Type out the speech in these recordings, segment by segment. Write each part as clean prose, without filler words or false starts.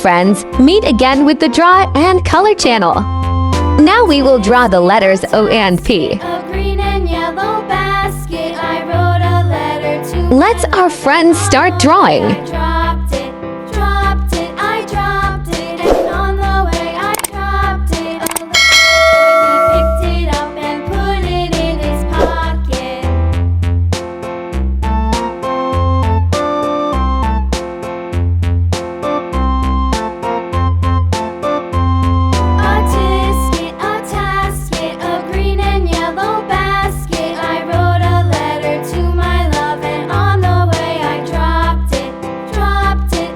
friends, meet again with the Draw and Color channel. Now we will draw the letters O and P. A green and yellow basket, I wrote a letter to Let's our friends start drawing. I dropped it, I dropped it, and on the way I dropped it. A little boy, he picked it up and put it in his pocket. A tisket, a tasket, a green and yellow basket, I wrote a letter to my love, and on the way I dropped it,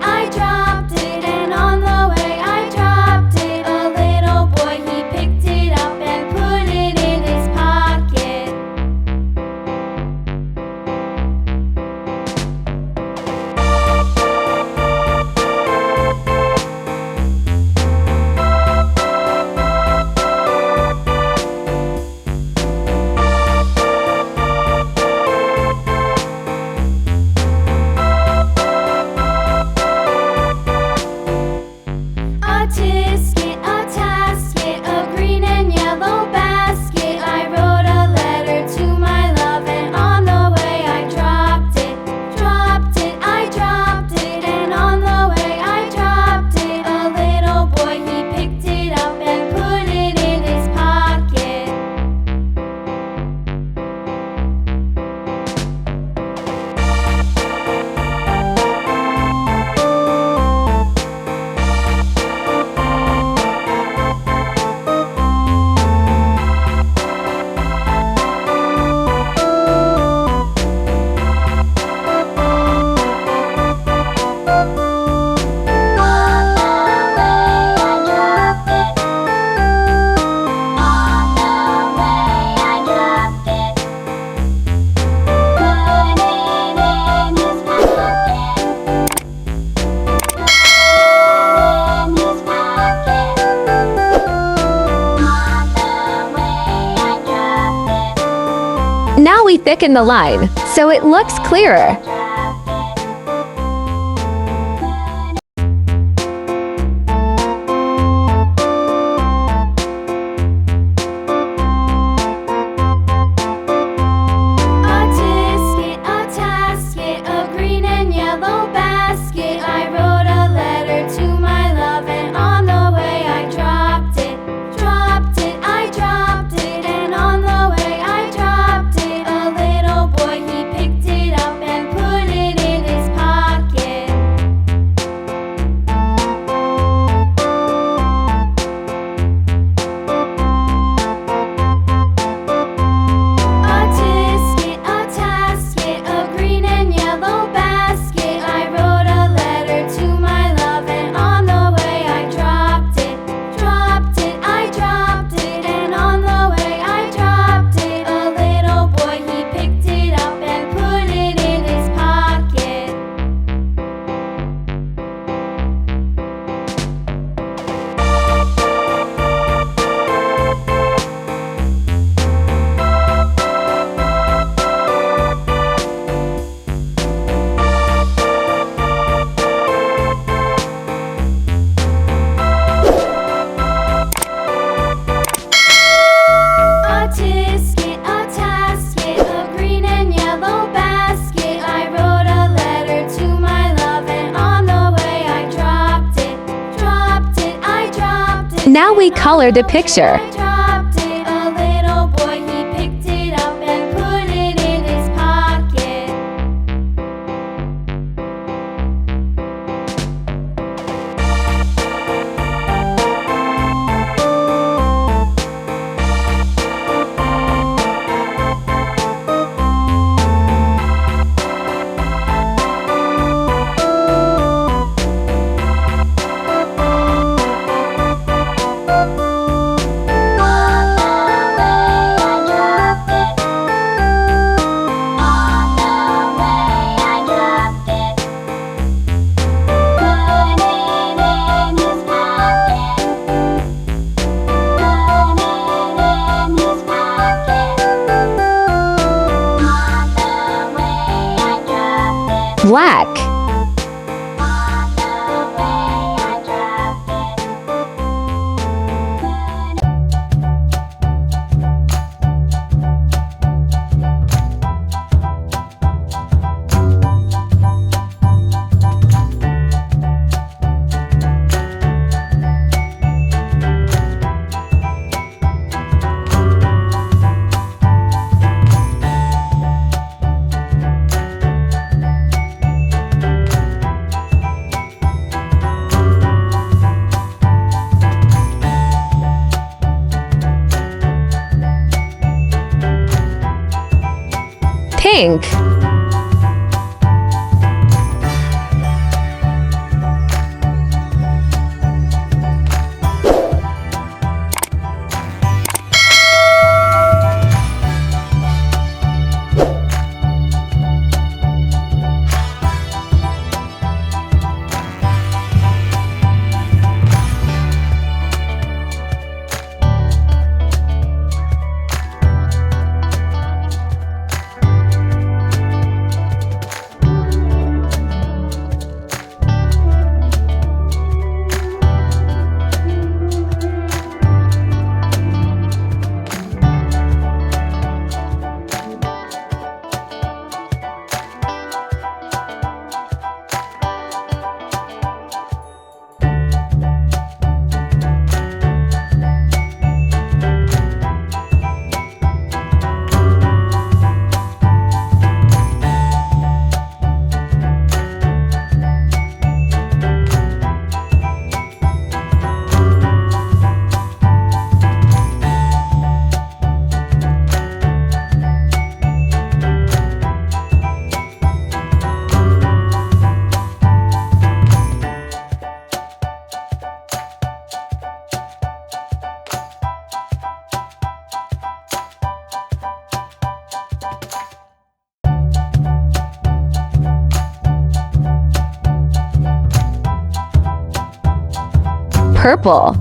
I dropped it, and on the way I dropped it. A little boy, he picked it up and put it in his pocket. A tisket, a tasket, a green and yellow basket, I wrote a letter to my love, and on the way I dropped it, I dropped it, and on the way I dropped it. A little boy, he picked it up and put it in his pocket. Now we thicken the line, so it looks clearer. A tisket, a tasket, a green and yellow basket, I wrote a letter to my love, and on the way I dropped it, I dropped it, and on the way I dropped it. A little boy, he picked it up and put it in his pocket. A tisket, a tasket, a green and yellow basket, I wrote a letter to my love, and on the way I dropped it, I dropped it, and on the way I dropped it. A little boy, he picked it up and put it in his pocket. A tisket, a tasket, a green and yellow basket, I wrote a letter to my love, and on the way I dropped it, I dropped it. Now we color the picture. I dropped it. A little boy, he picked it up and put it in his pocket. Black. On the way I dropped pink. Purple.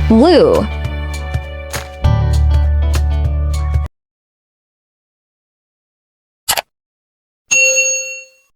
Blue.